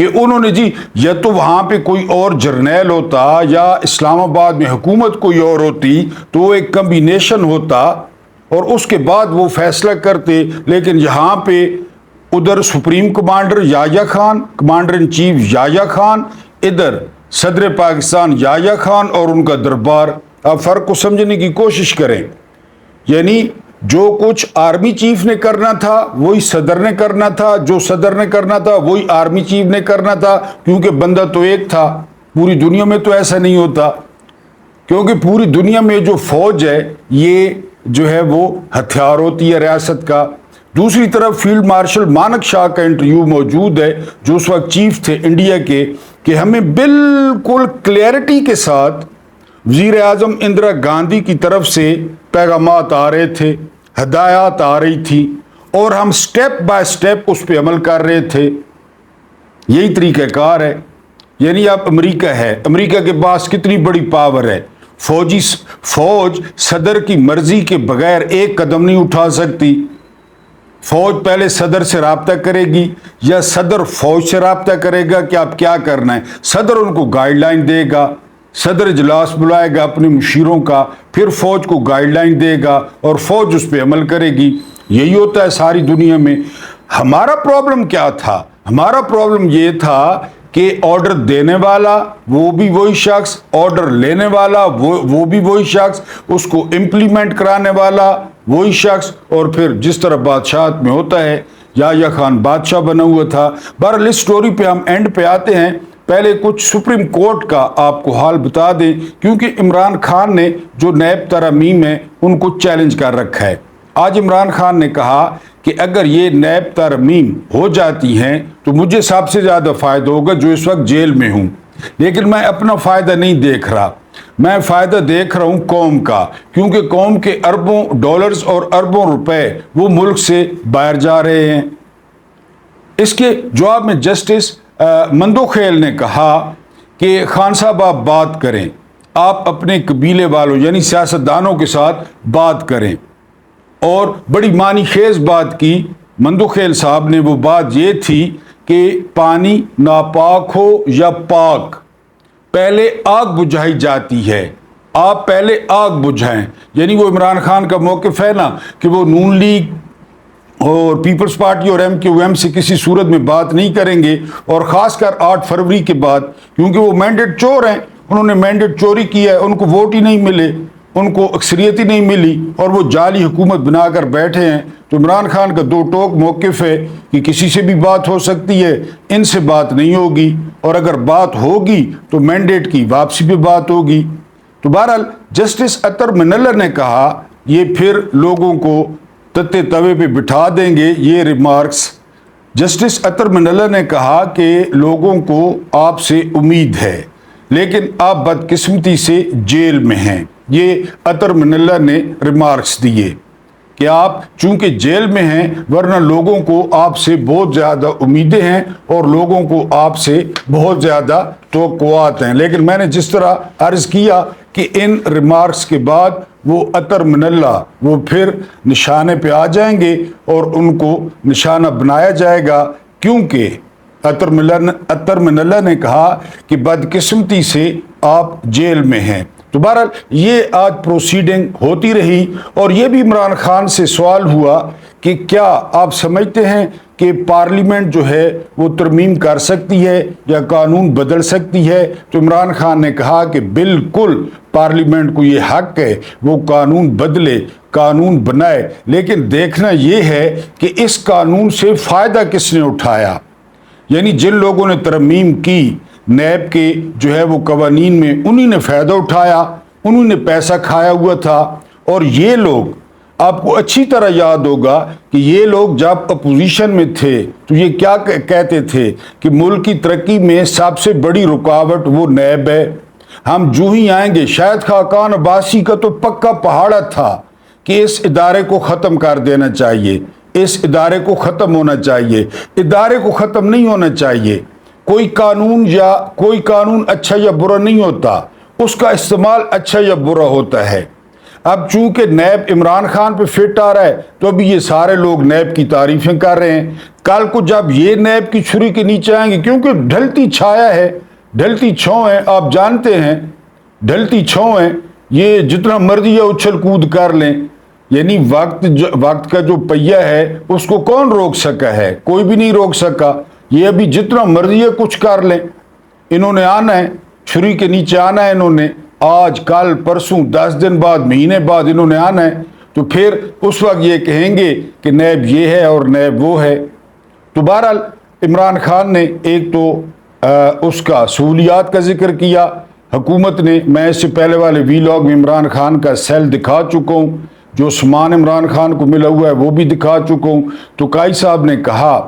کہ انہوں نے جی یا تو وہاں پہ کوئی اور جرنیل ہوتا یا اسلام آباد میں حکومت کوئی اور ہوتی تو وہ ایک کمبینیشن ہوتا اور اس کے بعد وہ فیصلہ کرتے، لیکن یہاں پہ ادھر supreme commander Yahya Khan, commander in chief Yahya Khan, ادھر صدر پاکستان یحییٰ خان اور ان کا دربار۔ آپ فرق کو سمجھنے کی کوشش کریں، یعنی جو کچھ آرمی چیف نے کرنا تھا وہی صدر نے کرنا تھا، جو صدر نے کرنا تھا وہی آرمی چیف نے کرنا تھا، کیونکہ بندہ تو ایک تھا۔ پوری دنیا میں تو ایسا نہیں ہوتا، کیونکہ پوری دنیا میں جو فوج ہے یہ جو ہے وہ ہتھیار ہوتی ہے ریاست کا۔ دوسری طرف فیلڈ مارشل مانک شاہ کا انٹرویو موجود ہے جو اس وقت چیف تھے انڈیا کے، کہ ہمیں بالکل کلیئرٹی کے ساتھ وزیر اعظم اندرا گاندھی کی طرف سے پیغامات آ رہے تھے، ہدایات آ رہی تھی اور ہم سٹیپ بائی سٹیپ اس پہ عمل کر رہے تھے۔ یہی طریقہ کار ہے۔ یعنی اب امریکہ ہے، امریکہ کے پاس کتنی بڑی پاور ہے، فوج صدر کی مرضی کے بغیر ایک قدم نہیں اٹھا سکتی۔ فوج پہلے صدر سے رابطہ کرے گی یا صدر فوج سے رابطہ کرے گا کہ آپ کیا کرنا ہے، صدر ان کو گائیڈ لائن دے گا، صدر اجلاس بلائے گا اپنے مشیروں کا، پھر فوج کو گائیڈ لائن دے گا اور فوج اس پہ عمل کرے گی۔ یہی ہوتا ہے ساری دنیا میں۔ ہمارا پرابلم کیا تھا؟ ہمارا پرابلم یہ تھا کہ آرڈر دینے والا وہ بھی وہی شخص، آرڈر لینے والا وہ بھی وہی شخص، اس کو امپلیمنٹ کرانے والا وہی شخص، اور پھر جس طرح بادشاہت میں ہوتا ہے یحییٰ خان بادشاہ بنا ہوا تھا۔ بہرحال اس سٹوری پہ ہم اینڈ پہ آتے ہیں، پہلے کچھ سپریم کورٹ کا آپ کو حال بتا دیں، کیونکہ عمران خان نے جو نیب ترامیم ہے ان کو چیلنج کر رکھا ہے۔ آج عمران خان نے کہا کہ اگر یہ نیب ترمیم ہو جاتی ہیں تو مجھے سب سے زیادہ فائدہ ہوگا جو اس وقت جیل میں ہوں، لیکن میں اپنا فائدہ نہیں دیکھ رہا، میں فائدہ دیکھ رہا ہوں قوم کا، کیونکہ قوم کے اربوں ڈالرز اور اربوں روپے وہ ملک سے باہر جا رہے ہیں۔ اس کے جواب میں جسٹس مندوخیل نے کہا کہ خان صاحب آپ بات کریں، آپ اپنے قبیلے والوں یعنی سیاستدانوں کے ساتھ بات کریں، اور بڑی معنی خیز بات کی مندوخیل صاحب نے۔ وہ بات یہ تھی کہ پانی ناپاک ہو یا پاک، پہلے آگ بجھائی جاتی ہے، آپ پہلے آگ بجھائیں۔ یعنی وہ عمران خان کا موقف ہے نا کہ وہ نون لیگ اور پیپلز پارٹی اور MQM سے کسی صورت میں بات نہیں کریں گے، اور خاص کر 8 فروری کے بعد، کیونکہ وہ مینڈیٹ چور ہیں، انہوں نے مینڈیٹ چوری کیا ہے، ان کو ووٹ ہی نہیں ملے، ان کو اکثریت ہی نہیں ملی، اور وہ جعلی حکومت بنا کر بیٹھے ہیں۔ تو عمران خان کا دو ٹوک موقف ہے کہ کسی سے بھی بات ہو سکتی ہے، ان سے بات نہیں ہوگی، اور اگر بات ہوگی تو مینڈیٹ کی واپسی پہ بات ہوگی۔ تو بہرحال جسٹس اطہر من اللہ نے کہا یہ پھر لوگوں کو تتے توے پہ بٹھا دیں گے یہ ریمارکس۔ جسٹس اطہر من اللہ نے کہا کہ لوگوں کو آپ سے امید ہے لیکن آپ بدقسمتی سے جیل میں ہیں۔ یہ اطہر من اللہ نے ریمارکس دیے کہ آپ چونکہ جیل میں ہیں، ورنہ لوگوں کو آپ سے بہت زیادہ امیدیں ہیں اور لوگوں کو آپ سے بہت زیادہ توقعات ہیں۔ لیکن میں نے جس طرح عرض کیا کہ ان ریمارکس کے بعد وہ اطہر من اللہ وہ پھر نشانے پہ آ جائیں گے اور ان کو نشانہ بنایا جائے گا، کیونکہ اطہر من اللہ نے کہا کہ بدقسمتی سے آپ جیل میں ہیں۔ تو بہرحال یہ آج پروسیڈنگ ہوتی رہی، اور یہ بھی عمران خان سے سوال ہوا کہ کیا آپ سمجھتے ہیں کہ پارلیمنٹ جو ہے وہ ترمیم کر سکتی ہے یا قانون بدل سکتی ہے؟ تو عمران خان نے کہا کہ بالکل پارلیمنٹ کو یہ حق ہے وہ قانون بدلے، قانون بنائے، لیکن دیکھنا یہ ہے کہ اس قانون سے فائدہ کس نے اٹھایا۔ یعنی جن لوگوں نے ترمیم کی نیب کے جو ہے وہ قوانین میں، انہی نے فائدہ اٹھایا، انہوں نے پیسہ کھایا ہوا تھا۔ اور یہ لوگ، آپ کو اچھی طرح یاد ہوگا کہ یہ لوگ جب اپوزیشن میں تھے تو یہ کیا کہتے تھے کہ ملک کی ترقی میں سب سے بڑی رکاوٹ وہ نیب ہے، ہم جو ہی آئیں گے۔ شاید خاقان عباسی کا تو پکا پہاڑا تھا کہ اس ادارے کو ختم کر دینا چاہیے، اس ادارے کو ختم ہونا چاہیے، ادارے کو ختم نہیں ہونا چاہیے۔ کوئی قانون اچھا یا برا نہیں ہوتا، اس کا استعمال اچھا یا برا ہوتا ہے۔ اب چونکہ نیب عمران خان پہ فٹ آ رہا ہے تو ابھی یہ سارے لوگ نیب کی تعریفیں کر رہے ہیں۔ کل کو جب یہ نیب کی چھری کے نیچے آئیں گے، کیونکہ ڈھلتی چھایا ہے، ڈھلتی چھاؤں ہے، آپ جانتے ہیں ڈھلتی چھاؤں ہے، یہ جتنا مرضی ہے اچھل کود کر لیں، یعنی وقت کا جو پہیہ ہے اس کو کون روک سکا ہے؟ کوئی بھی نہیں روک سکا۔ یہ ابھی جتنا مرضی ہے کچھ کر لیں، انہوں نے آنا ہے، چھری کے نیچے آنا ہے، انہوں نے آج کل پرسوں 10 دن بعد مہینے بعد انہوں نے آنا ہے، تو پھر اس وقت یہ کہیں گے کہ نیب یہ ہے اور نیب وہ ہے۔ تو بہرحال عمران خان نے ایک تو اس کا سہولیات کا ذکر کیا حکومت نے، میں اس سے پہلے والے ویلاگ میں عمران خان کا سیل دکھا چکا ہوں، جو سامان عمران خان کو ملا ہوا ہے وہ بھی دکھا چکا ہوں۔ تو قائد صاحب نے کہا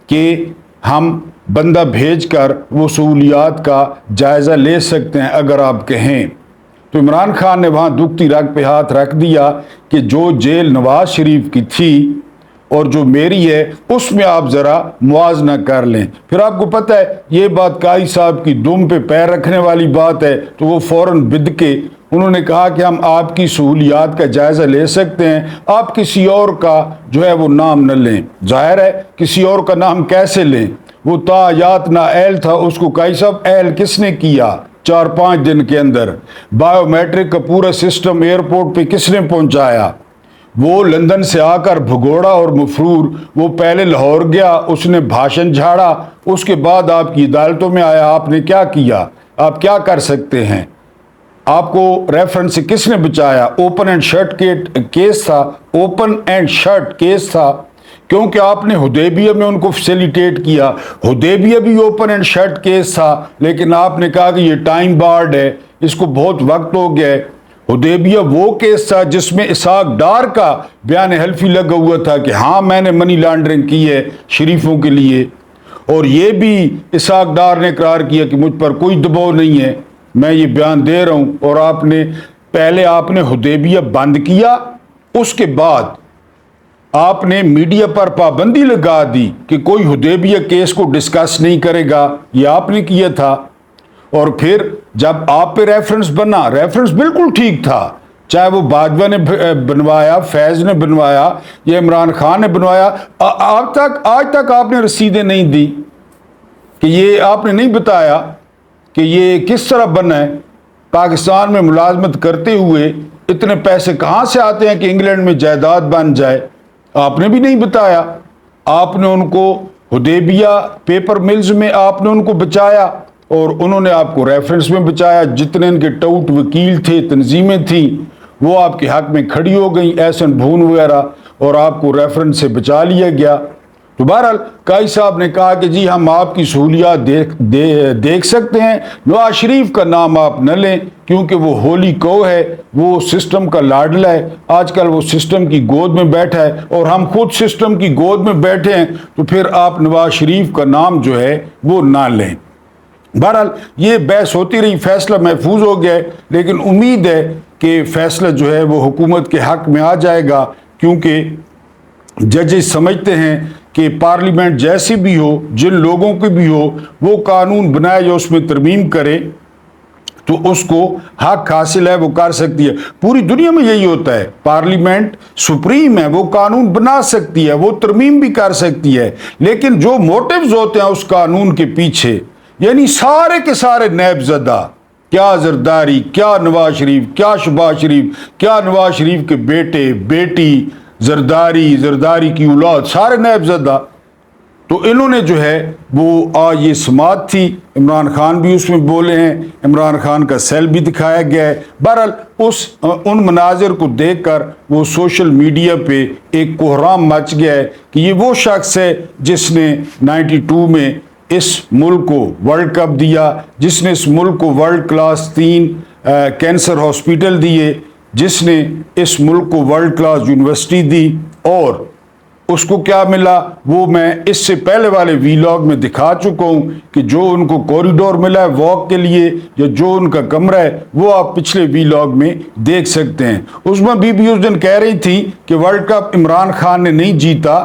کہ ہم بندہ بھیج کر وہ سہولیات کا جائزہ لے سکتے ہیں اگر آپ کہیں۔ تو عمران خان نے وہاں دکھتی رگ پہ ہاتھ رکھ دیا کہ جو جیل نواز شریف کی تھی اور جو میری ہے اس میں آپ ذرا موازنہ کر لیں۔ پھر آپ کو پتہ ہے یہ بات قائد صاحب کی دم پہ پیر رکھنے والی بات ہے، تو وہ فوراً بد کے انہوں نے کہا کہ ہم آپ کی سہولیات کا جائزہ لے سکتے ہیں، آپ کسی اور کا جو ہے وہ نام نہ لیں۔ ظاہر ہے کسی اور کا نام کیسے لیں؟ وہ تایات نا اہل تھا، اس کو قائد صاحب اہل کس نے کیا 4-5 دن کے اندر؟ بایو میٹرک کا پورا سسٹم ایئرپورٹ پہ کس نے پہنچایا؟ وہ لندن سے آ کر بھگوڑا اور مفرور، وہ پہلے لاہور گیا، اس نے بھاشن جھاڑا، اس کے بعد آپ کی عدالتوں میں آیا، آپ نے کیا کیا؟ آپ کیا کر سکتے ہیں؟ آپ کو ریفرنس سے کس نے بچایا؟ اوپن اینڈ شٹ کیس تھا، اوپن اینڈ شٹ کیس تھا، کیونکہ آپ نے حدیبیہ میں ان کو فیسیلیٹیٹ کیا۔ حدیبیہ بھی اوپن اینڈ شٹ کیس تھا، لیکن آپ نے کہا کہ یہ ٹائم بارڈ ہے، اس کو بہت وقت ہو گیا ہے۔ حدیبیہ وہ کیس تھا جس میں اسحاق ڈار کا بیان حلفی لگا ہوا تھا کہ ہاں میں نے منی لانڈرنگ کی ہے شریفوں کے لیے، اور یہ بھی اسحاق ڈار نے اقرار کیا کہ مجھ پر کوئی دباؤ نہیں ہے، میں یہ بیان دے رہا ہوں۔ اور آپ نے حدیبیہ بند کیا، اس کے بعد آپ نے میڈیا پر پابندی لگا دی کہ کوئی حدیبیہ کیس کو ڈسکس نہیں کرے گا، یہ آپ نے کیا تھا۔ اور پھر جب آپ پہ ریفرنس بنا، ریفرنس بالکل ٹھیک تھا، چاہے وہ باجوہ نے بنوایا، فیض نے بنوایا یا عمران خان نے بنوایا، آج تک آپ نے رسیدیں نہیں دی کہ یہ آپ نے نہیں بتایا کہ یہ کس طرح بنا ہے۔ پاکستان میں ملازمت کرتے ہوئے اتنے پیسے کہاں سے آتے ہیں کہ انگلینڈ میں جائیداد بن جائے؟ آپ نے بھی نہیں بتایا۔ آپ نے ان کو حدیبیہ پیپر ملز میں آپ نے ان کو بچایا، اور انہوں نے آپ کو ریفرنس میں بچایا۔ جتنے ان کے ٹاؤٹ وکیل تھے، تنظیمیں تھیں، وہ آپ کے حق میں کھڑی ہو گئیں، احسن بھون وغیرہ، اور آپ کو ریفرنس سے بچا لیا گیا۔ تو بہرحال قائد صاحب نے کہا کہ جی ہم آپ کی سہولیات دیکھ سکتے ہیں، نواز شریف کا نام آپ نہ لیں کیونکہ وہ ہولی کو ہے، وہ سسٹم کا لاڈلا ہے، آج کل وہ سسٹم کی گود میں بیٹھا ہے، اور ہم خود سسٹم کی گود میں بیٹھے ہیں، تو پھر آپ نواز شریف کا نام جو ہے وہ نہ لیں۔ بہرحال یہ بحث ہوتی رہی، فیصلہ محفوظ ہو گیا، لیکن امید ہے کہ فیصلہ جو ہے وہ حکومت کے حق میں آ جائے گا، کیونکہ ججز سمجھتے ہیں کہ پارلیمنٹ جیسی بھی ہو، جن لوگوں کی بھی ہو، وہ قانون بنائے یا اس میں ترمیم کرے تو اس کو حق حاصل ہے، وہ کر سکتی ہے۔ پوری دنیا میں یہی ہوتا ہے، پارلیمنٹ سپریم ہے، وہ قانون بنا سکتی ہے، وہ ترمیم بھی کر سکتی ہے، لیکن جو موٹیوز ہوتے ہیں اس قانون کے پیچھے، یعنی سارے کے سارے نیب زدہ، کیا زرداری، کیا نواز شریف، کیا شہباز شریف، کیا نواز شریف کے بیٹے بیٹی، زرداری کی اولاد، سارے نیب زدہ، تو انہوں نے جو ہے وہ یہ سماعت تھی، عمران خان بھی اس میں بولے ہیں، عمران خان کا سیل بھی دکھایا گیا ہے۔ بہرحال ان مناظر کو دیکھ کر وہ سوشل میڈیا پہ ایک کوہرام مچ گیا ہے کہ یہ وہ شخص ہے جس نے 92 میں اس ملک کو ورلڈ کپ دیا، جس نے اس ملک کو ورلڈ کلاس 3 کینسر ہاسپیٹل دیے، جس نے اس ملک کو ورلڈ کلاس یونیورسٹی دی، اور اس کو کیا ملا وہ میں اس سے پہلے والے ویلاگ میں دکھا چکا ہوں کہ جو ان کو کوریڈور ملا ہے واک کے لیے یا جو ان کا کمرہ ہے وہ آپ پچھلے ویلاگ میں دیکھ سکتے ہیں۔ اس میں بی بی اس دن کہہ رہی تھی کہ ورلڈ کپ عمران خان نے نہیں جیتا،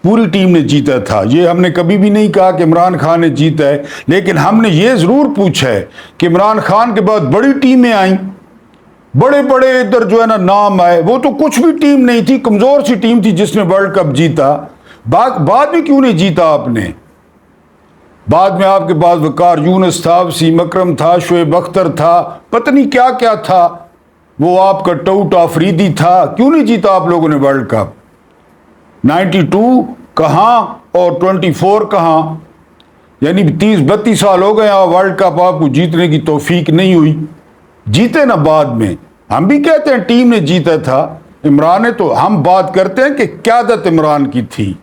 پوری ٹیم نے جیتا تھا۔ یہ ہم نے کبھی بھی نہیں کہا کہ عمران خان نے جیتا ہے، لیکن ہم نے یہ ضرور پوچھا ہے کہ عمران خان کے بعد بڑی ٹیمیں آئیں، بڑے بڑے ادھر جو ہے نا نام آئے، وہ تو کچھ بھی ٹیم نہیں تھی، کمزور سی ٹیم تھی جس نے ورلڈ کپ جیتا۔ بعد میں کیوں نہیں جیتا آپ نے؟ بعد میں آپ کے پاس وقار یونس تھا، وسیم اکرم تھا، شعیب اختر تھا، پتہ نہیں کیا کیا تھا، وہ آپ کا ٹاؤٹ آفریدی تھا، کیوں نہیں جیتا آپ لوگوں نے ورلڈ کپ؟ 92 کہاں اور 24 کہاں؟ یعنی 30-32 سال ہو گئے ورلڈ کپ آپ کو جیتنے کی توفیق نہیں ہوئی۔ جیتے نا بعد میں، ہم بھی کہتے ہیں ٹیم نے جیتا تھا، عمران نے، تو ہم بات کرتے ہیں کہ قیادت عمران کی تھی،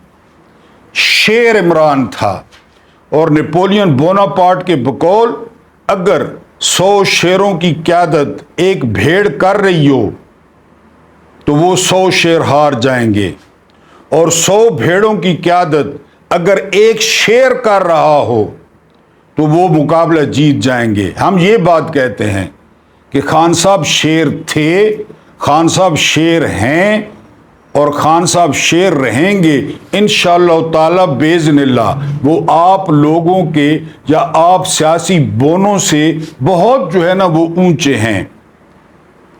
شیر عمران تھا۔ اور نیپولین بوناپارٹ کے بقول اگر 100 شیروں کی قیادت ایک بھیڑ کر رہی ہو تو وہ 100 شیر ہار جائیں گے، اور 100 بھیڑوں کی قیادت اگر ایک شیر کر رہا ہو تو وہ مقابلہ جیت جائیں گے۔ ہم یہ بات کہتے ہیں کہ خان صاحب شیر تھے، خان صاحب شیر ہیں، اور خان صاحب شیر رہیں گے انشاءاللہ تعالی باذن اللہ۔ وہ آپ لوگوں کے یا آپ سیاسی بونوں سے بہت جو ہے نا وہ اونچے ہیں۔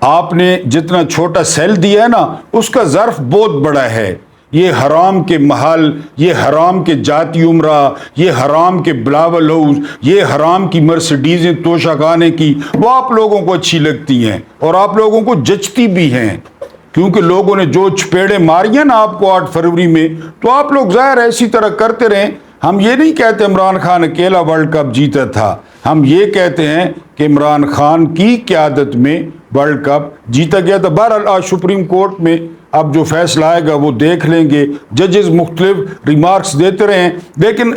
آپ نے جتنا چھوٹا سیل دیا ہے نا اس کا ظرف بہت بڑا ہے۔ یہ حرام کے محل، یہ حرام کے جاتی عمرہ، یہ حرام کے بلاول ہاؤس، یہ حرام کی مرسڈیزیں توشہ خانے کی، وہ آپ لوگوں کو اچھی لگتی ہیں اور آپ لوگوں کو جچتی بھی ہیں، کیونکہ لوگوں نے جو چپیڑے ماری ہیں نا آپ کو 8 فروری میں، تو آپ لوگ ظاہر اسی طرح کرتے رہیں۔ ہم یہ نہیں کہتے عمران خان اکیلا ورلڈ کپ جیتا تھا، ہم یہ کہتے ہیں کہ عمران خان کی قیادت میں ورلڈ کپ جیتا گیا تھا۔ بہرحال آج سپریم کورٹ میں اب جو فیصلہ آئے گا وہ دیکھ لیں گے، ججز مختلف ریمارکس دیتے رہے، لیکن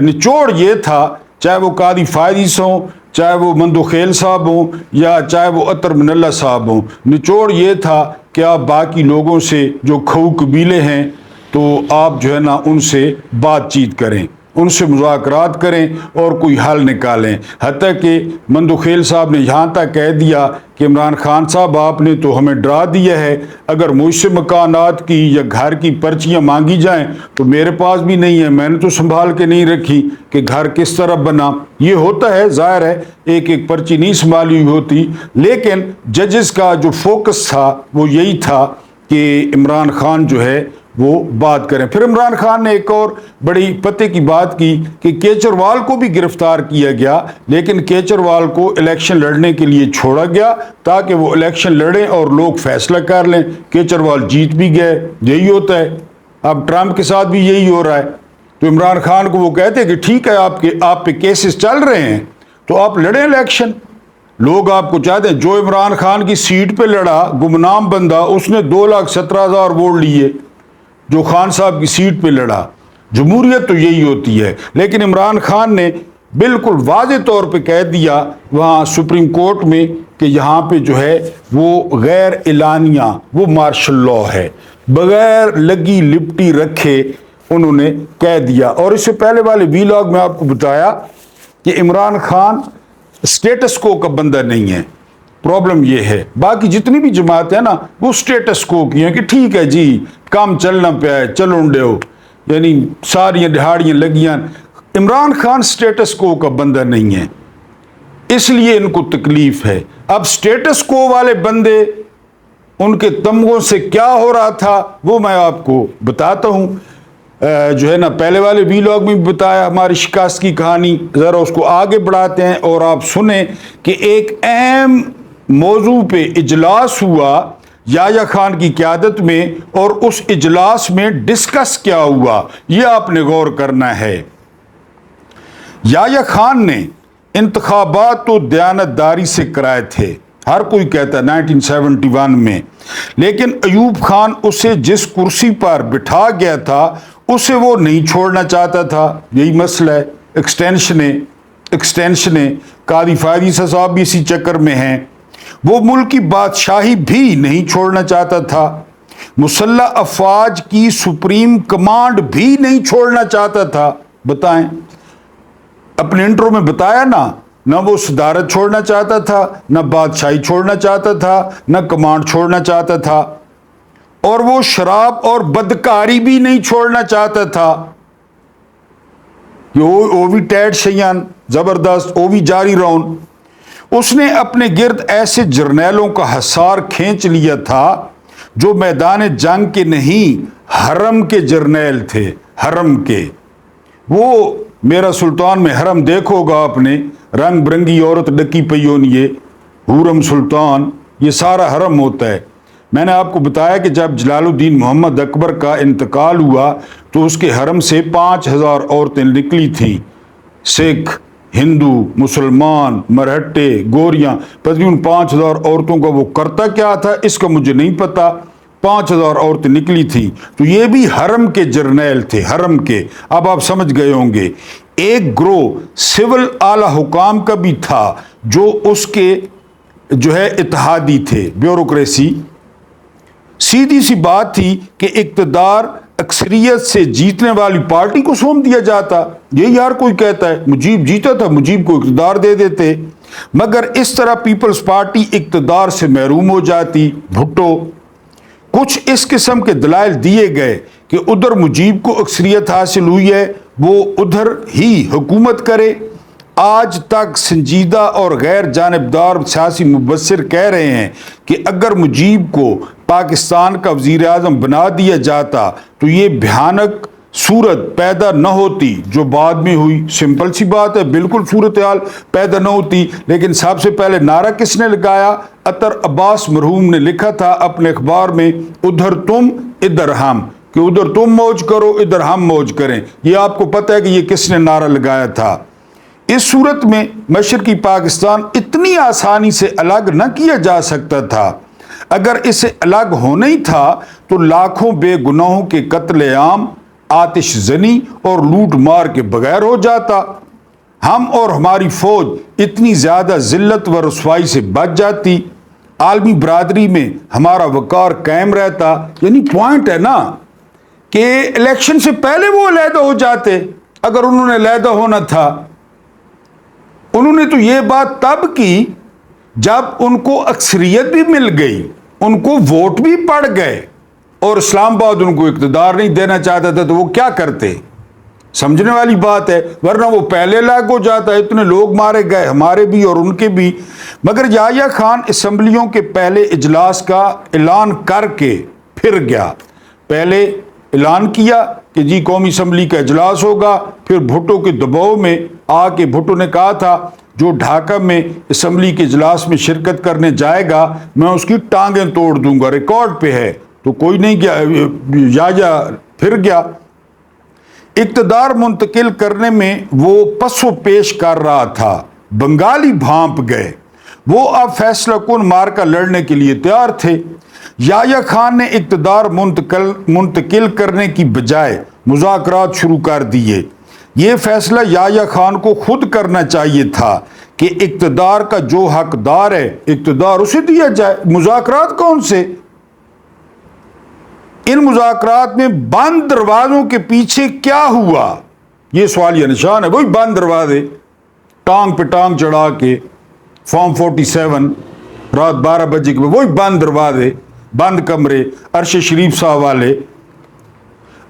نچوڑ یہ تھا، چاہے وہ قاضی فائز ہوں، چاہے وہ مندوخیل صاحب ہوں، یا چاہے وہ عطر من اللہ صاحب ہوں، نچوڑ یہ تھا کہ آپ باقی لوگوں سے جو کھو قبیلے ہیں تو آپ جو ہے نا ان سے بات چیت کریں، ان سے مذاکرات کریں اور کوئی حل نکالیں۔ حتیٰ کہ مندوخیل صاحب نے یہاں تک کہہ دیا کہ عمران خان صاحب آپ نے تو ہمیں ڈرا دیا ہے، اگر مجھ سے مکانات کی یا گھر کی پرچیاں مانگی جائیں تو میرے پاس بھی نہیں ہے، میں نے تو سنبھال کے نہیں رکھی کہ گھر کس طرح بنا۔ یہ ہوتا ہے، ظاہر ہے ایک ایک پرچی نہیں سنبھالی ہوئی ہوتی، لیکن ججز کا جو فوکس تھا وہ یہی تھا کہ عمران خان جو ہے وہ بات کریں۔ پھر عمران خان نے ایک اور بڑی پتے کی بات کی کہ کیجریوال کو بھی گرفتار کیا گیا، لیکن کیجریوال کو الیکشن لڑنے کے لیے چھوڑا گیا تاکہ وہ الیکشن لڑیں اور لوگ فیصلہ کر لیں۔ کیجریوال جیت بھی گئے، یہی ہوتا ہے۔ اب ٹرمپ کے ساتھ بھی یہی ہو رہا ہے، تو عمران خان کو وہ کہتے ہیں کہ ٹھیک ہے آپ پہ کیسز چل رہے ہیں تو آپ لڑیں الیکشن، لوگ آپ کو چاہتے ہیں۔ جو عمران خان کی سیٹ پہ لڑا گمنام بندہ، اس نے 2,17,000 ووٹ لیے، جو خان صاحب کی سیٹ پہ لڑا۔ جمہوریت تو یہی ہوتی ہے، لیکن عمران خان نے بالکل واضح طور پہ کہہ دیا وہاں سپریم کورٹ میں کہ یہاں پہ جو ہے وہ غیر اعلانیہ، وہ مارشل لا ہے، بغیر لگی لپٹی رکھے انہوں نے کہہ دیا۔ اور اس سے پہلے والے ویلاگ میں آپ کو بتایا کہ عمران خان سٹیٹس کو کا بندہ نہیں ہے، پرابلم یہ ہے۔ باقی جتنی بھی جماعتیں ہیں نا وہ سٹیٹس کو کی ہیں کہ ٹھیک ہے جی کام چلنا پہ ہے، چلو انڈے ہو، یعنی ساری دہاڑیاں لگیاں۔ عمران خان سٹیٹس کو کا بندہ نہیں ہے، اس لیے ان کو تکلیف ہے۔ اب سٹیٹس کو والے بندے ان کے تمغوں سے کیا ہو رہا تھا وہ میں آپ کو بتاتا ہوں۔ جو ہے نا پہلے والے ویلاگ میں بھی بتایا ہماری شکست کی کہانی، ذرا اس کو آگے بڑھاتے ہیں اور آپ سنیں کہ ایک اہم موضوع پہ اجلاس ہوا یحییٰ خان کی قیادت میں، اور اس اجلاس میں ڈسکس کیا ہوا یہ آپ نے غور کرنا ہے۔ یحییٰ خان نے انتخابات تو دیانتداری سے کرائے تھے، ہر کوئی کہتا ہے 1971 میں، لیکن ایوب خان اسے جس کرسی پر بٹھا گیا تھا اسے وہ نہیں چھوڑنا چاہتا تھا۔ یہی مسئلہ ہے، ایکسٹینشن قاضی فائز صاحب بھی اسی چکر میں ہیں۔ وہ ملک کی بادشاہی بھی نہیں چھوڑنا چاہتا تھا، مسلح افواج کی سپریم کمانڈ بھی نہیں چھوڑنا چاہتا تھا۔ بتائیں، اپنے انٹرو میں بتایا نا، نہ وہ صدارت چھوڑنا چاہتا تھا، نہ بادشاہی چھوڑنا چاہتا تھا، نہ کمانڈ چھوڑنا چاہتا تھا، اور وہ شراب اور بدکاری بھی نہیں چھوڑنا چاہتا تھا۔ وہ بھی ٹیڈ شیان زبردست، وہ بھی جاری رون۔ اس نے اپنے گرد ایسے جرنیلوں کا حصار کھینچ لیا تھا جو میدان جنگ کے نہیں حرم کے جرنیل تھے، حرم کے۔ وہ میرا سلطان میں حرم دیکھو گا آپ نے، رنگ برنگی عورت ڈکی پئی ہونی ہے، حورم سلطان، یہ سارا حرم ہوتا ہے۔ میں نے آپ کو بتایا کہ جب جلال الدین محمد اکبر کا انتقال ہوا تو اس کے حرم سے 5000 عورتیں نکلی تھیں، سکھ، ہندو، مسلمان، مرہٹے، گوریاں، پتہ ان 5000 عورتوں کا وہ کرتا کیا تھا اس کا مجھے نہیں پتا، 5000 عورتیں نکلی تھیں، تو یہ بھی حرم کے جرنیل تھے، حرم کے۔ اب آپ سمجھ گئے ہوں گے، ایک گروہ سول اعلی حکام کا بھی تھا جو اس کے جو ہے اتحادی تھے، بیوروکریسی۔ سیدھی سی بات تھی کہ اقتدار اکثریت سے جیتنے والی پارٹی کو سونپ دیا جاتا، یہی ہر کوئی کہتا ہے، مجیب جیتا تھا، مجیب کو اقتدار دے دیتے، مگر اس طرح پیپلز پارٹی اقتدار سے محروم ہو جاتی۔ بھٹو، کچھ اس قسم کے دلائل دیے گئے کہ ادھر مجیب کو اکثریت حاصل ہوئی ہے، وہ ادھر ہی حکومت کرے۔ آج تک سنجیدہ اور غیر جانبدار سیاسی مبصر کہہ رہے ہیں کہ اگر مجیب کو پاکستان کا وزیر اعظم بنا دیا جاتا تو یہ بھیانک صورت پیدا نہ ہوتی جو بعد میں ہوئی۔ سمپل سی بات ہے، بالکل صورتحال پیدا نہ ہوتی۔ لیکن سب سے پہلے نعرہ کس نے لگایا؟ عطر عباس مرحوم نے لکھا تھا اپنے اخبار میں، ادھر تم ادھر ہم، کہ ادھر تم موج کرو ادھر ہم موج کریں۔ یہ آپ کو پتہ ہے کہ یہ کس نے نعرہ لگایا تھا۔ اس صورت میں مشرقی پاکستان اتنی آسانی سے الگ نہ کیا جا سکتا تھا۔ اگر اسے الگ ہونا ہی تھا تو لاکھوں بے گناہوں کے قتل عام، آتش زنی اور لوٹ مار کے بغیر ہو جاتا۔ ہم اور ہماری فوج اتنی زیادہ ذلت و رسوائی سے بچ جاتی، عالمی برادری میں ہمارا وقار قائم رہتا۔ یعنی پوائنٹ ہے نا کہ الیکشن سے پہلے وہ علیحدہ ہو جاتے اگر انہوں نے علیحدہ ہونا تھا۔ انہوں نے تو یہ بات تب کی جب ان کو اکثریت بھی مل گئی، ان کو ووٹ بھی پڑ گئے، اور اسلام آباد ان کو اقتدار نہیں دینا چاہتا تھا، تو وہ کیا کرتے؟ سمجھنے والی بات ہے، ورنہ وہ پہلے الگ ہو جاتا۔ اتنے لوگ مارے گئے، ہمارے بھی اور ان کے بھی۔ مگر یحییٰ خان اسمبلیوں کے پہلے اجلاس کا اعلان کر کے پھر گیا۔ پہلے اعلان کیا کہ جی قومی اسمبلی کا اجلاس ہوگا، پھر بھٹو کے دباؤ میں آ کے بھٹو نے کہا تھا جو ڈھاکہ میں اسمبلی کے اجلاس میں شرکت کرنے جائے گا میں اس کی ٹانگیں توڑ دوں گا، ریکارڈ پہ ہے۔ تو کوئی نہیں گیا، یحییٰ پھر گیا۔ اقتدار منتقل کرنے میں وہ پس و پیش کر رہا تھا، بنگالی بھانپ گئے، وہ اب فیصلہ کن مارکا لڑنے کے لیے تیار تھے۔ یحییٰ خان نے اقتدار منتقل کرنے کی بجائے مذاکرات شروع کر دیے۔ یہ فیصلہ یحییٰ خان کو خود کرنا چاہیے تھا کہ اقتدار کا جو حقدار ہے اقتدار اسے دیا جائے۔ مذاکرات کون سے؟ ان مذاکرات میں بند دروازوں کے پیچھے کیا ہوا؟ یہ سوالیہ نشان ہے۔ وہی بند دروازے، ٹانگ پہ ٹانگ چڑھا کے، فارم 47 رات 12 بجے کے، وہی بند دروازے، بند کمرے، عرش شریف صاحب والے۔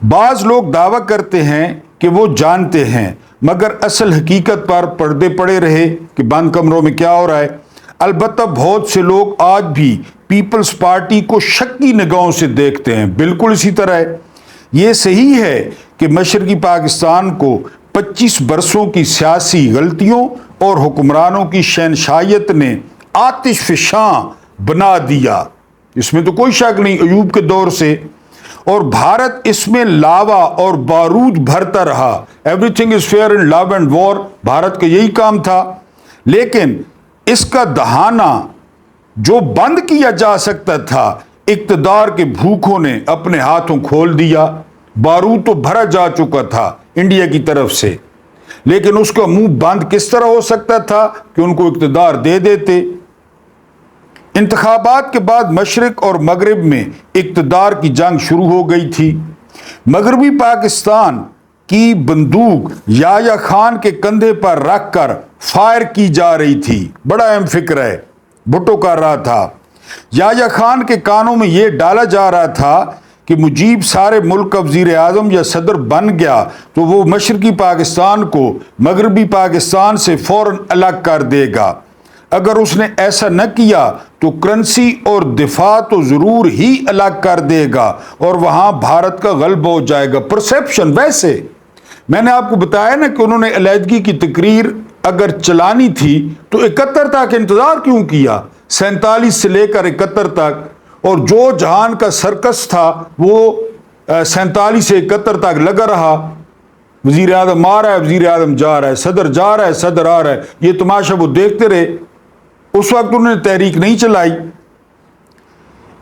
بعض لوگ دعویٰ کرتے ہیں کہ وہ جانتے ہیں، مگر اصل حقیقت پر پردے پڑے رہے کہ بند کمروں میں کیا ہو رہا ہے۔ البتہ بہت سے لوگ آج بھی پیپلز پارٹی کو شکی نگاہوں سے دیکھتے ہیں، بالکل اسی طرح ہے۔ یہ صحیح ہے کہ مشرقی پاکستان کو 25 برسوں کی سیاسی غلطیوں اور حکمرانوں کی شہنشائیت نے آتش فشاں بنا دیا، اس میں تو کوئی شک نہیں، ایوب کے دور سے، اور بھارت اس میں لاوا اور بارود بھرتا رہا۔ Everything is fair in love and war, Bharat کا یہی کام تھا۔ لیکن اس کا دہانہ جو بند کیا جا سکتا تھا اقتدار کے بھوکوں نے اپنے ہاتھوں کھول دیا۔ بارود تو بھرا جا چکا تھا انڈیا کی طرف سے، لیکن اس کا منہ بند کس طرح ہو سکتا تھا کہ ان کو اقتدار دے دیتے۔ انتخابات کے بعد مشرق اور مغرب میں اقتدار کی جنگ شروع ہو گئی تھی۔ مغربی پاکستان کی بندوق یحییٰ خان کے کندھے پر رکھ کر فائر کی جا رہی تھی، بڑا اہم فکر ہے، بھٹو کر رہا تھا۔ یحییٰ خان کے کانوں میں یہ ڈالا جا رہا تھا کہ مجیب سارے ملک کا وزیر اعظم یا صدر بن گیا تو وہ مشرقی پاکستان کو مغربی پاکستان سے فوراً الگ کر دے گا۔ اگر اس نے ایسا نہ کیا تو کرنسی اور دفاع تو ضرور ہی الگ کر دے گا اور وہاں بھارت کا غلبہ ہو جائے گا۔ پرسیپشن، ویسے میں نے آپ کو بتایا نا کہ انہوں نے علیحدگی کی تقریر اگر چلانی تھی تو 71 تک انتظار کیوں کیا، 47 سے لے کر 71 تک، اور جو جہان کا سرکس تھا وہ 47 سے 71 تک لگا رہا۔ وزیر اعظم آ رہا ہے، وزیر اعظم جا رہا ہے، صدر جا رہا ہے، صدر آ رہا ہے، یہ تماشا وہ دیکھتے رہے۔ اس وقت انہوں نے تحریک نہیں چلائی۔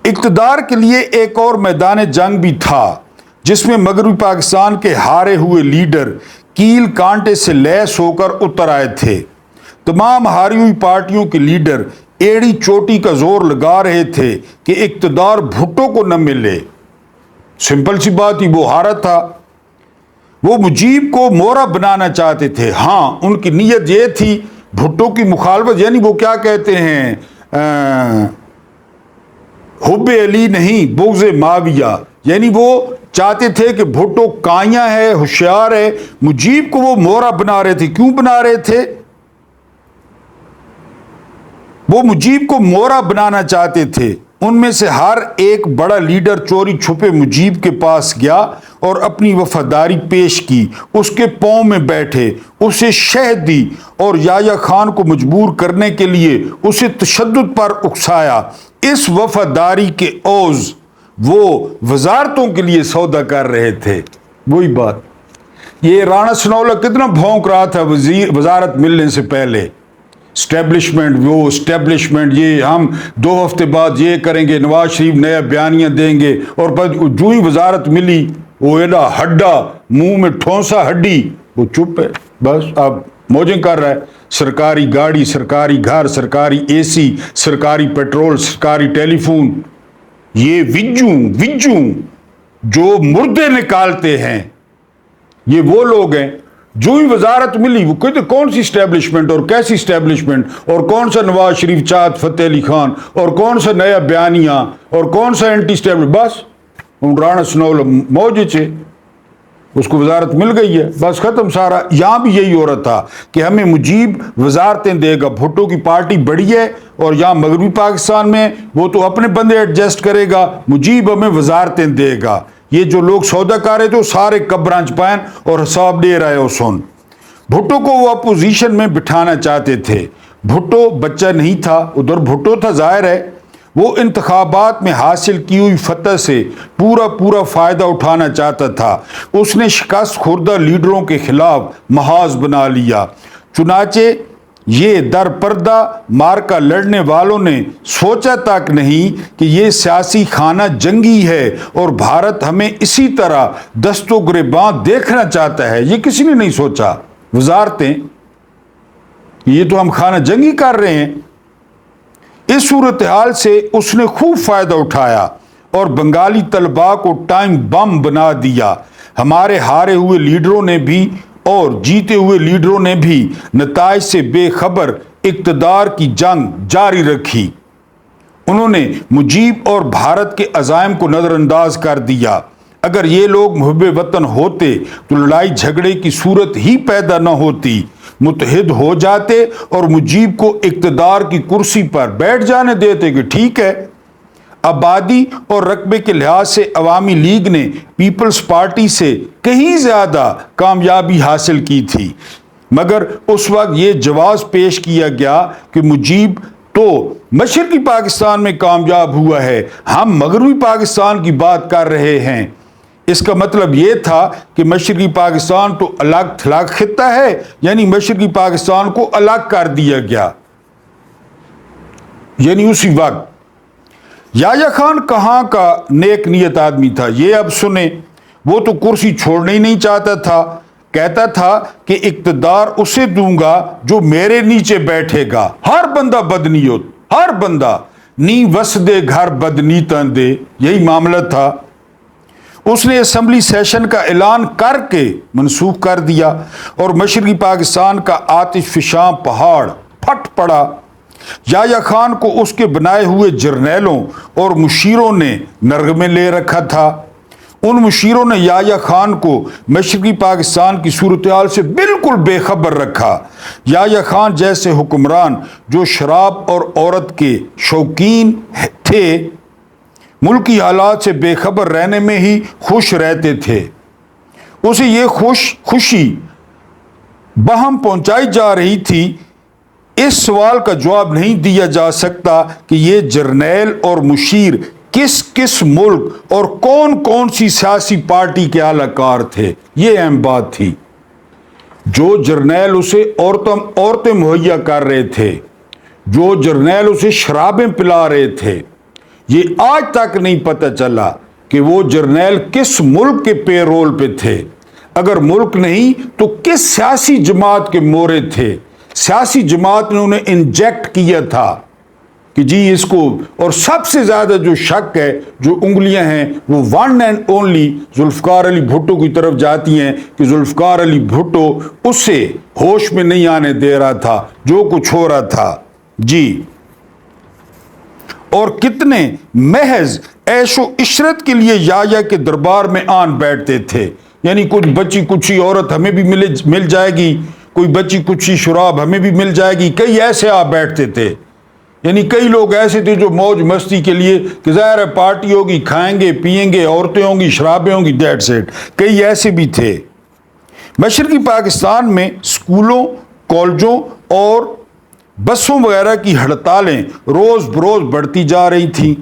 اقتدار کے لیے ایک اور میدان جنگ بھی تھا جس میں مغربی پاکستان کے ہارے ہوئے لیڈر کیل کانٹے سے لیس ہو کر اتر آئے تھے۔ تمام ہاری ہوئی پارٹیوں کے لیڈر ایڑی چوٹی کا زور لگا رہے تھے کہ اقتدار بھٹو کو نہ ملے۔ سمپل سی بات ہی، وہ ہارا تھا، وہ مجیب کو مورا بنانا چاہتے تھے۔ ہاں، ان کی نیت یہ تھی بھٹو کی مخالفت، یعنی وہ کیا کہتے ہیں، حب علی نہیں بغض معاویہ، یعنی وہ چاہتے تھے کہ بھٹو کائیاں ہے، ہوشیار ہے، مجیب کو وہ مورا بنا رہے تھے۔ کیوں بنا رہے تھے؟ وہ مجیب کو مورا بنانا چاہتے تھے۔ ان میں سے ہر ایک بڑا لیڈر چوری چھپے مجیب کے پاس گیا اور اپنی وفاداری پیش کی، اس کے پاؤں میں بیٹھے، اسے شہد دی اور یحییٰ خان کو مجبور کرنے کے لیے اسے تشدد پر اکسایا۔ اس وفاداری کے عوض وہ وزارتوں کے لیے سودا کر رہے تھے۔ وہی بات، یہ رانا سنولا کتنا بھونک رہا تھا وزارت ملنے سے پہلے، اسٹیبلشمنٹ، وہ اسٹیبلشمنٹ، یہ ہم 2 ہفتے بعد یہ کریں گے، نواز شریف نیا بیانیہ دیں گے، اور جو ہی وزارت ملی وہ ایڈا ہڈا، منہ میں ٹھونسا ہڈی، وہ چپ ہے، بس اب موجیں کر رہا ہے۔ سرکاری گاڑی، سرکاری گھر، سرکاری اے سی، سرکاری پیٹرول، سرکاری ٹیلی فون، یہ وجوں جو مردے نکالتے ہیں، یہ وہ لوگ ہیں۔ جو ہی وزارت ملی وہ کہتے کون سی اسٹیبلشمنٹ اور کیسی اسٹیبلشمنٹ، اور کون سا نواز شریف، چاہت فتح علی خان، اور کون سا نیا بیانیہ، اور کون سا اینٹی اسٹیبلشمنٹ، بس رانا سنولا موجے چے، اس کو وزارت مل گئی ہے، بس ختم سارا۔ یہاں بھی یہی ہو رہا تھا کہ ہمیں مجیب وزارتیں دے گا، بھٹو کی پارٹی بڑی ہے اور یہاں مغربی پاکستان میں وہ تو اپنے بندے ایڈجسٹ کرے گا، مجیب ہمیں وزارتیں دے گا۔ یہ جو لوگ سودا کر رہے تھے وہ سارے قبرانچ پائن اور حساب دے رہے ہو سن۔ بھٹو کو وہ اپوزیشن میں بٹھانا چاہتے تھے۔ بھٹو بچہ نہیں تھا، ادھر بھٹو تھا، ظاہر ہے وہ انتخابات میں حاصل کی ہوئی فتح سے پورا فائدہ اٹھانا چاہتا تھا۔ اس نے شکست خوردہ لیڈروں کے خلاف محاذ بنا لیا۔ چنانچہ یہ در پردہ مارکا لڑنے والوں نے سوچا تک نہیں کہ یہ سیاسی خانہ جنگی ہے اور بھارت ہمیں اسی طرح دست و گریباں دیکھنا چاہتا ہے۔ یہ کسی نے نہیں سوچا، وزارتیں، یہ تو ہم خانہ جنگی کر رہے ہیں۔ اس صورتحال سے اس نے خوب فائدہ اٹھایا اور بنگالی طلباء کو ٹائم بم بنا دیا۔ ہمارے ہارے ہوئے لیڈروں نے بھی اور جیتے ہوئے لیڈروں نے بھی نتائج سے بے خبر اقتدار کی جنگ جاری رکھی۔ انہوں نے مجیب اور بھارت کے عزائم کو نظر انداز کر دیا۔ اگر یہ لوگ محب وطن ہوتے تو لڑائی جھگڑے کی صورت ہی پیدا نہ ہوتی، متحد ہو جاتے اور مجیب کو اقتدار کی کرسی پر بیٹھ جانے دیتے کہ ٹھیک ہے۔ آبادی اور رقبے کے لحاظ سے عوامی لیگ نے پیپلز پارٹی سے کہیں زیادہ کامیابی حاصل کی تھی، مگر اس وقت یہ جواز پیش کیا گیا کہ مجیب تو مشرقی پاکستان میں کامیاب ہوا ہے، ہم مغربی پاکستان کی بات کر رہے ہیں۔ اس کا مطلب یہ تھا کہ مشرقی پاکستان تو الگ تھلگ خطہ ہے، یعنی مشرقی پاکستان کو الگ کر دیا گیا۔ یعنی اسی وقت یحییٰ خان کہاں کا نیک نیت آدمی تھا، یہ اب سنیں۔ وہ تو کرسی چھوڑنا ہی نہیں چاہتا تھا، کہتا تھا کہ اقتدار اسے دوں گا جو میرے نیچے بیٹھے گا۔ ہر بندہ بدنیت، ہر بندہ نی وسدے گھر بدنیتن دے، یہی معاملہ تھا۔ اس نے اسمبلی سیشن کا اعلان کر کے منسوخ کر دیا اور مشرقی پاکستان کا آتش فشاں پہاڑ پھٹ پڑا۔ یحییٰ خان کو اس کے بنائے ہوئے جرنیلوں اور مشیروں نے نرغ میں لے رکھا تھا۔ ان مشیروں نے یحییٰ خان کو مشرقی پاکستان کی صورتحال سے بالکل بے خبر رکھا۔ یحییٰ خان جیسے حکمران جو شراب اور عورت کے شوقین تھے، ملکی حالات سے بے خبر رہنے میں ہی خوش رہتے تھے۔ اسے یہ خوشی بہم پہنچائی جا رہی تھی۔ اس سوال کا جواب نہیں دیا جا سکتا کہ یہ جرنیل اور مشیر کس کس ملک اور کون کون سی سیاسی پارٹی کے اعلی کار تھے۔ یہ اہم بات تھی۔ جو جرنیل اسے عورتیں مہیا کر رہے تھے، جو جرنیل اسے شرابیں پلا رہے تھے، یہ آج تک نہیں پتہ چلا کہ وہ جرنیل کس ملک کے پے رول پہ تھے۔ اگر ملک نہیں تو کس سیاسی جماعت کے مورد تھے۔ سیاسی جماعت نے انہیں انجیکٹ کیا تھا کہ جی اس کو، اور سب سے زیادہ جو شک ہے، جو انگلیاں ہیں، وہ one and only Zulfiqar Ali Bhutto کی طرف جاتی ہیں کہ ذوالفقار علی بھٹو اسے ہوش میں نہیں آنے دے رہا تھا جو کچھ ہو رہا تھا۔ جی، اور کتنے محض عیش و عشرت کے لیے یحییٰ کے دربار میں آن بیٹھتے تھے، یعنی کچھ بچی کچی عورت ہمیں بھی مل جائے گی، کوئی بچی کچی شراب ہمیں بھی مل جائے گی، کئی ایسے آ بیٹھتے تھے۔ یعنی کئی لوگ ایسے تھے جو موج مستی کے لیے کہ ظاہر ہے پارٹی ہوگی، کھائیں گے پیئیں گے، عورتیں ہوں گی، شرابیں ہوں گی، دیٹس اٹ۔ کئی ایسے بھی تھے۔ مشرقی پاکستان میں اسکولوں، کالجوں اور بسوں وغیرہ کی ہڑتالیں روز بروز بڑھتی جا رہی تھیں۔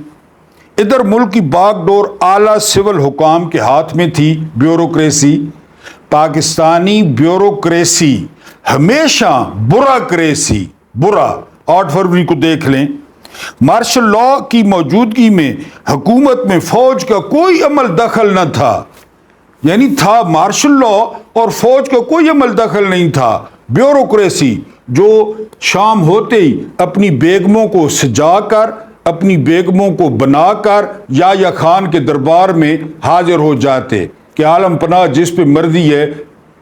ادھر ملک کی باغ ڈور اعلیٰ سول حکام کے ہاتھ میں تھی، بیوروکریسی۔ پاکستانی بیوروکریسی ہمیشہ برا 8 فروری کو دیکھ لیں۔ مارشل لاء کی موجودگی میں حکومت میں فوج کا کوئی عمل دخل نہ تھا، یعنی تھا مارشل لاء اور فوج کا کوئی عمل دخل نہیں تھا۔ بیوروکریسی جو شام ہوتے ہی اپنی بیگموں کو سجا کر، اپنی بیگموں کو بنا کر یحییٰ خان کے دربار میں حاضر ہو جاتے کہ عالم پناہ جس پہ مرضی ہے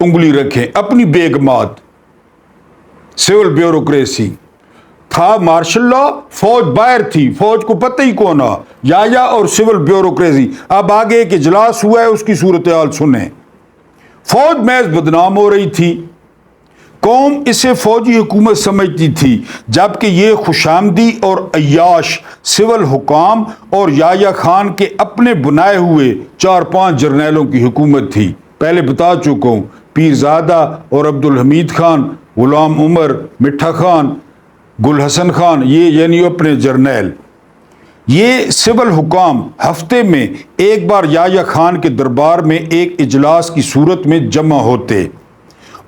انگلی رکھیں، اپنی بیگمات۔ سول بیوروکریسی تھا مارشل لاء، فوج باہر تھی، فوج کو پتہ ہی کون آ، یحییٰ اور سول بیوروکریسی۔ اب آگے ایک اجلاس ہوا ہے، اس کی صورتحال سنیں۔ فوج محض بدنام ہو رہی تھی، قوم اسے فوجی حکومت سمجھتی تھی، جبکہ یہ خوشامدی اور عیاش سول حکام اور یحییٰ خان کے اپنے بنائے ہوئے 4-5 جرنیلوں کی حکومت تھی۔ پہلے بتا چکا ہوں، پیرزادہ اور عبدالحمید خان، غلام عمر، مٹھا خان، گل حسن خان، یہ یعنی اپنے جرنیل۔ یہ سول حکام ہفتے میں ایک بار یحییٰ خان کے دربار میں ایک اجلاس کی صورت میں جمع ہوتے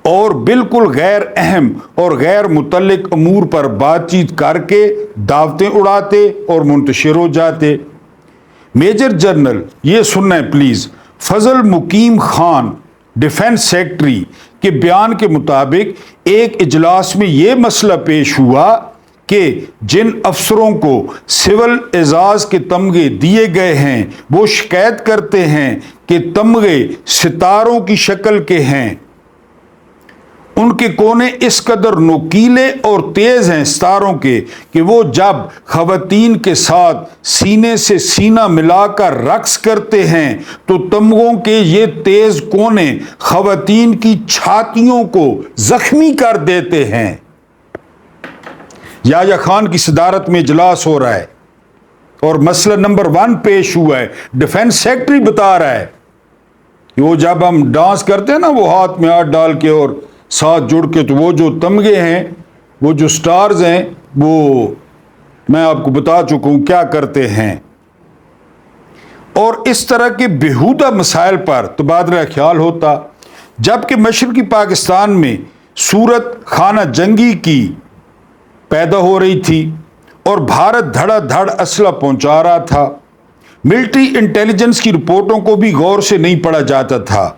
اور بالکل غیر اہم اور غیر متعلق امور پر بات چیت کر کے دعوتیں اڑاتے اور منتشر ہو جاتے۔ میجر جنرل، یہ سننا ہے پلیز، فضل مقیم خان ڈیفنس سیکرٹری کے بیان کے مطابق ایک اجلاس میں یہ مسئلہ پیش ہوا کہ جن افسروں کو سول اعزاز کے تمغے دیے گئے ہیں وہ شکایت کرتے ہیں کہ تمغے ستاروں کی شکل کے ہیں، ان کے کونے اس قدر نوکیلے اور تیز ہیں ستاروں کے کہ وہ جب خواتین کے ساتھ سینے سے سینہ ملا کر رقص کرتے ہیں تو تمغوں کے یہ تیز کونے خواتین کی چھاتیوں کو زخمی کر دیتے ہیں۔ یحییٰ خان کی صدارت میں اجلاس ہو رہا ہے اور مسئلہ نمبر 1 پیش ہوا ہے۔ ڈیفنس سیکرٹری بتا رہا ہے کہ وہ جب ہم ڈانس کرتے ہیں نا، وہ ہاتھ میں ہاتھ ڈال کے اور ساتھ جڑ کے، تو وہ جو تمغے ہیں، وہ جو سٹارز ہیں، وہ میں آپ کو بتا چکا ہوں کیا کرتے ہیں۔ اور اس طرح کے بیہودہ مسائل پر تبادلہ خیال ہوتا، جبکہ مشرقی پاکستان میں صورت خانہ جنگی کی پیدا ہو رہی تھی اور بھارت دھڑا دھڑ اسلحہ پہنچا رہا تھا۔ ملٹری انٹیلیجنس کی رپورٹوں کو بھی غور سے نہیں پڑھا جاتا تھا۔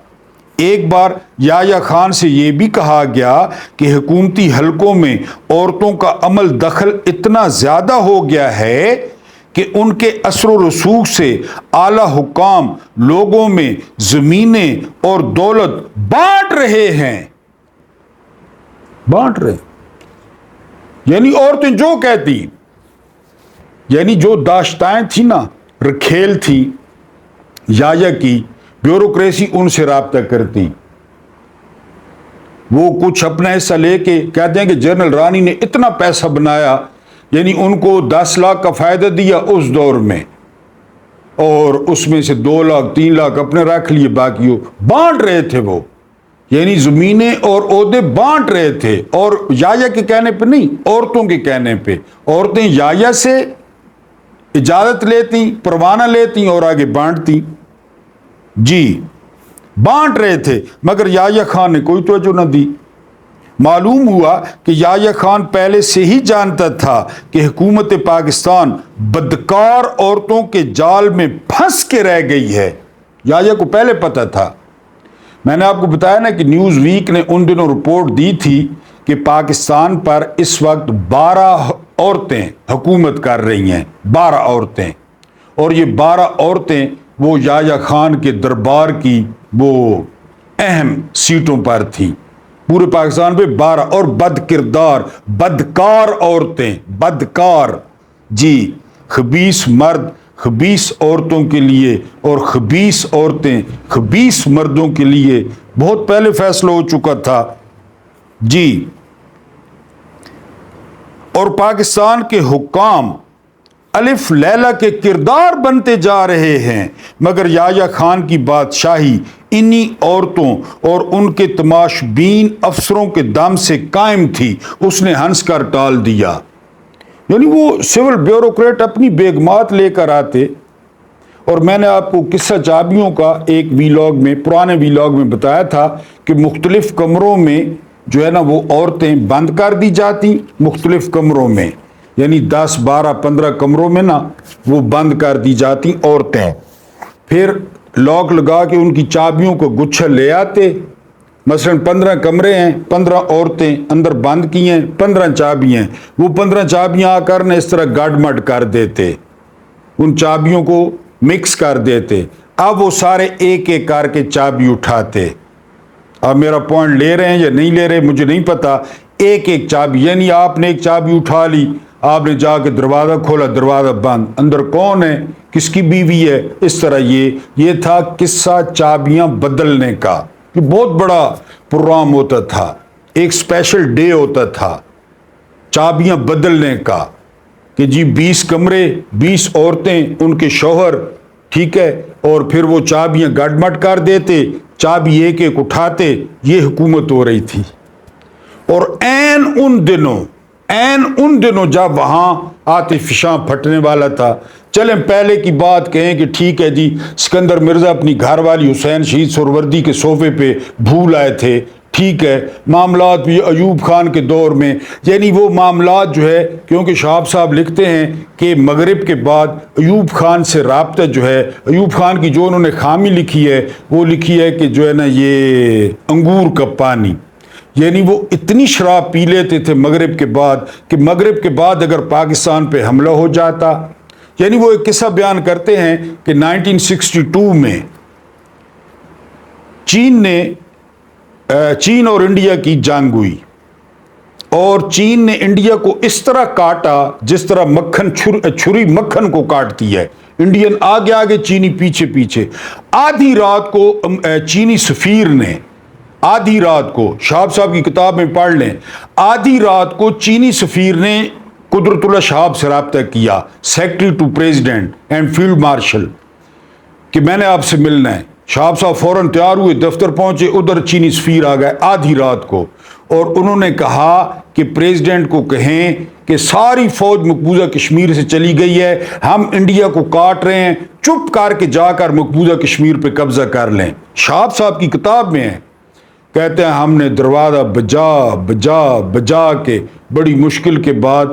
ایک بار یحییٰ خان سے یہ بھی کہا گیا کہ حکومتی حلقوں میں عورتوں کا عمل دخل اتنا زیادہ ہو گیا ہے کہ ان کے اثر و رسوخ سے اعلی حکام لوگوں میں زمینیں اور دولت بانٹ رہے ہیں۔ یعنی عورتیں جو کہتی، یعنی جو داشتائیں تھی نا، رکھیل تھی یحییٰ کی، بیوروکریسی ان سے رابطہ کرتی، وہ کچھ اپنا حصہ لے کے کہتے ہیں کہ جنرل رانی نے اتنا پیسہ بنایا، یعنی ان کو 10 لاکھ کا فائدہ دیا اس دور میں، اور اس میں سے 2 لاکھ 3 لاکھ اپنے رکھ لیے، باقی وہ بانٹ رہے تھے، وہ یعنی زمینیں اور عہدے بانٹ رہے تھے، اور یایا کے کہنے پہ نہیں، عورتوں کے کہنے پہ۔ عورتیں یایا سے اجازت لیتی، پروانہ لیتی اور آگے بانٹتی، جی بانٹ رہے تھے، مگر یحییٰ خان نے کوئی توجہ نہ دی۔ معلوم ہوا کہ یحییٰ خان پہلے سے ہی جانتا تھا کہ حکومت پاکستان بدکار عورتوں کے جال میں پھنس کے رہ گئی ہے۔ یحییٰ کو پہلے پتہ تھا۔ میں نے آپ کو بتایا نا کہ نیوز ویک نے ان دنوں رپورٹ دی تھی کہ پاکستان پر اس وقت 12 عورتیں حکومت کر رہی ہیں، 12 عورتیں، اور یہ 12 عورتیں وہ یحییٰ خان کے دربار کی وہ اہم سیٹوں پر تھیں، پورے پاکستان پہ 12، اور بد کردار بدکار عورتیں، بدکار، جی خبیث مرد خبیث عورتوں کے لیے اور خبیث عورتیں خبیث مردوں کے لیے بہت پہلے فیصلہ ہو چکا تھا، جی۔ اور پاکستان کے حکام الف لیلہ کے کردار بنتے جا رہے ہیں، مگر یحییٰ خان کی بادشاہی انہی عورتوں اور ان کے تماش بین افسروں کے دم سے قائم تھی، اس نے ہنس کر ٹال دیا۔ یعنی وہ سول بیوروکریٹ اپنی بیگمات لے کر آتے، اور میں نے آپ کو قصہ چابیوں کا ایک ویلاگ میں، پرانے ویلاگ میں بتایا تھا کہ مختلف کمروں میں جو ہے نا وہ عورتیں بند کر دی جاتی، مختلف کمروں میں، یعنی 10 12 15 کمروں میں نا وہ بند کر دی جاتی عورتیں، پھر لاک لگا کے ان کی چابیوں کو گچھا لے آتے، مثلا 15 کمرے ہیں، 15 عورتیں اندر بند کی ہیں، 15 چابیاں، وہ 15 چابیاں آ کر اس طرح گڈ مڈ کر دیتے، ان چابیوں کو مکس کر دیتے، اب وہ سارے ایک ایک کر کے چابی اٹھاتے۔ اب میرا پوائنٹ لے رہے ہیں یا نہیں لے رہے مجھے نہیں پتا، ایک ایک چابی، یعنی آپ نے ایک چابی اٹھا لی، آپ نے جا کے دروازہ کھولا، دروازہ بند، اندر کون ہے، کس کی بیوی ہے، اس طرح یہ تھا قصہ چابیاں بدلنے کا، کہ بہت بڑا پروگرام ہوتا تھا، ایک اسپیشل ڈے ہوتا تھا چابیاں بدلنے کا، کہ جی 20 کمرے 20 عورتیں ان کے شوہر، ٹھیک ہے، اور پھر وہ چابیاں گڈ مڈ کر دیتے، چابی ایک ایک اٹھاتے، یہ حکومت ہو رہی تھی۔ اور این ان دنوں جب وہاں آتش فشاں پھٹنے والا تھا، چلیں پہلے کی بات کہیں کہ ٹھیک ہے جی سکندر مرزا اپنی گھر والی حسین شہید سہروردی کے صوفے پہ بھول آئے تھے، ٹھیک ہے، معاملات بھی ایوب خان کے دور میں، یعنی وہ معاملات جو ہے، کیونکہ شہاب صاحب لکھتے ہیں کہ مغرب کے بعد ایوب خان سے رابطہ جو ہے، ایوب خان کی جو انہوں نے خامی لکھی ہے وہ لکھی ہے کہ جو ہے نا یہ انگور کا پانی، یعنی وہ اتنی شراب پی لیتے تھے مغرب کے بعد کہ مغرب کے بعد اگر پاکستان پہ حملہ ہو جاتا، یعنی وہ ایک قصہ بیان کرتے ہیں کہ 1962 میں چین اور انڈیا کی جنگ ہوئی، اور چین نے انڈیا کو اس طرح کاٹا جس طرح چھری مکھن کو کاٹتی ہے، انڈین آگے آگے چینی پیچھے پیچھے۔ آدھی رات کو چینی سفیر نے، آدھی رات کو، شہاب صاحب کی کتاب میں پڑھ لیں، آدھی رات کو چینی سفیر نے قدرت اللہ شہاب سے رابطہ کیا، secretary to president and field marshal, کہ میں نے آپ سے ملنا ہے۔ شہاب صاحب فوراً تیار ہوئے، دفتر پہنچے، ادھر چینی سفیر آ گئے آدھی رات کو، اور انہوں نے کہا کہ پریزیڈنٹ کو کہیں کہ ساری فوج مقبوضہ کشمیر سے چلی گئی ہے، ہم انڈیا کو کاٹ رہے ہیں، چپ کر کے جا کر مقبوضہ کشمیر پہ قبضہ کر لیں۔ شہاب صاحب کی کتاب میں ہے، کہتے ہیں ہم نے دروازہ بجا کے بڑی مشکل کے بعد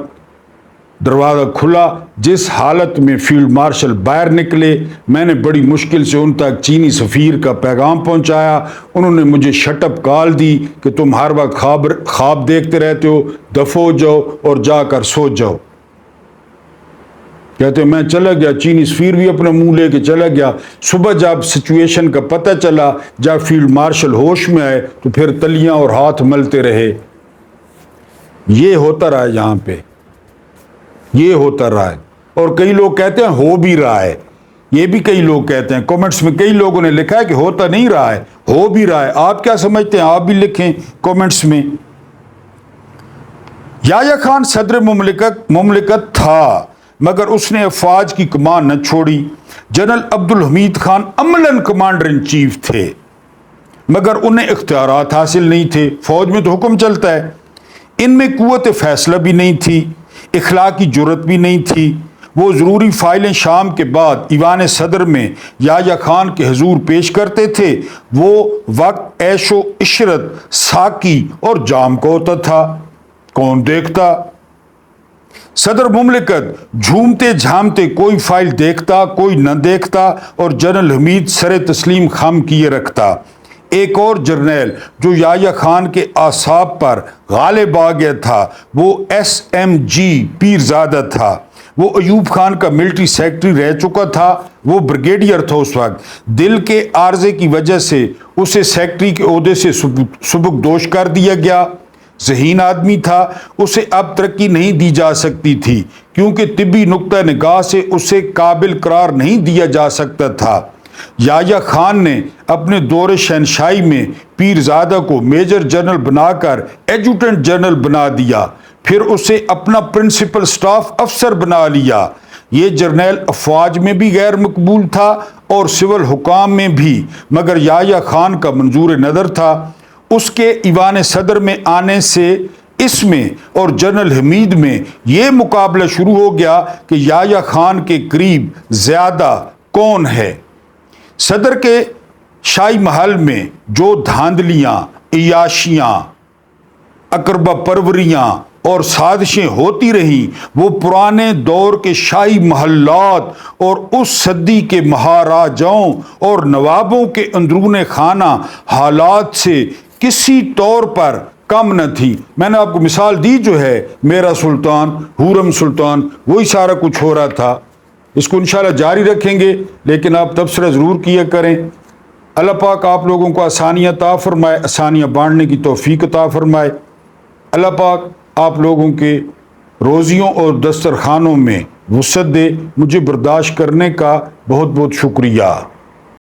دروازہ کھلا، جس حالت میں فیلڈ مارشل باہر نکلے، میں نے بڑی مشکل سے ان تک چینی سفیر کا پیغام پہنچایا، انہوں نے مجھے شٹ اپ کال دی کہ تم ہر وقت خواب دیکھتے رہتے ہو، دفع ہو جاؤ اور جا کر سو جاؤ۔ کہتے ہیں میں چلا گیا، چینی سفیر بھی اپنا منہ لے کے چلا گیا۔ صبح جب سچویشن کا پتہ چلا، جب فیلڈ مارشل ہوش میں آئے تو پھر تلیاں اور ہاتھ ملتے رہے۔ یہ ہوتا رہا ہے یہاں پہ، یہ ہوتا رہا ہے، اور کئی لوگ کہتے ہیں ہو بھی رہا ہے، یہ بھی کئی لوگ کہتے ہیں، کامنٹس میں کئی لوگوں نے لکھا ہے کہ ہوتا نہیں رہا ہے، ہو بھی رہا ہے۔ آپ کیا سمجھتے ہیں؟ آپ بھی لکھیں کامنٹس میں۔ یحییٰ خان صدر مملکت تھا مگر اس نے افواج کی کمان نہ چھوڑی۔ جنرل عبدالحمید خان عملاً کمانڈر ان چیف تھے مگر انہیں اختیارات حاصل نہیں تھے۔ فوج میں تو حکم چلتا ہے، ان میں قوت فیصلہ بھی نہیں تھی، اخلاقی جرت بھی نہیں تھی۔ وہ ضروری فائلیں شام کے بعد ایوان صدر میں یحییٰ خان کے حضور پیش کرتے تھے۔ وہ وقت عیش و عشرت، ساقی اور جام کا ہوتا تھا، کون دیکھتا؟ صدر مملکت جھومتے جھامتے کوئی فائل دیکھتا، کوئی نہ دیکھتا، اور جنرل حمید سر تسلیم خم کیے رکھتا۔ ایک اور جرنیل جو یحییٰ خان کے اعصاب پر غالب آ گیا تھا وہ SMG پیرزادہ تھا۔ وہ ایوب خان کا ملٹری سیکرٹری رہ چکا تھا۔ وہ بریگیڈیئر تھا اس وقت۔ دل کے عارضے کی وجہ سے اسے سیکرٹری کے عہدے سے سبکدوش کر دیا گیا۔ ذہین آدمی تھا، اسے اب ترقی نہیں دی جا سکتی تھی کیونکہ طبی نقطہ نگاہ سے اسے قابل قرار نہیں دیا جا سکتا تھا۔ یحییٰ خان نے اپنے دور شہنشاہی میں پیرزادہ کو میجر جنرل بنا کر ایڈجوٹنٹ جنرل بنا دیا، پھر اسے اپنا پرنسپل سٹاف افسر بنا لیا۔ یہ جرنیل افواج میں بھی غیر مقبول تھا اور سول حکام میں بھی، مگر یحییٰ خان کا منظور نظر تھا۔ اس کے ایوان صدر میں آنے سے اس میں اور جنرل حمید میں یہ مقابلہ شروع ہو گیا کہ یحییٰ خان کے قریب زیادہ کون ہے۔ صدر کے شاہی محل میں جو دھاندلیاں، عیاشیاں، اقربا پروریاں اور سازشیں ہوتی رہیں وہ پرانے دور کے شاہی محلات اور اس صدی کے مہاراجاؤں اور نوابوں کے اندرون خانہ حالات سے کسی طور پر کم نہ تھی۔ میں نے آپ کو مثال دی جو ہے میرا سلطان، حورم سلطان، وہی سارا کچھ ہو رہا تھا۔ اس کو انشاءاللہ جاری رکھیں گے، لیکن آپ تبصرہ ضرور کیا کریں۔ اللہ پاک آپ لوگوں کو آسانیاں عطا فرمائے، آسانیاں بانٹنے کی توفیق عطا فرمائے۔ اللہ پاک آپ لوگوں کے روزیوں اور دسترخوانوں میں وسعت دے۔ مجھے برداشت کرنے کا بہت بہت شکریہ۔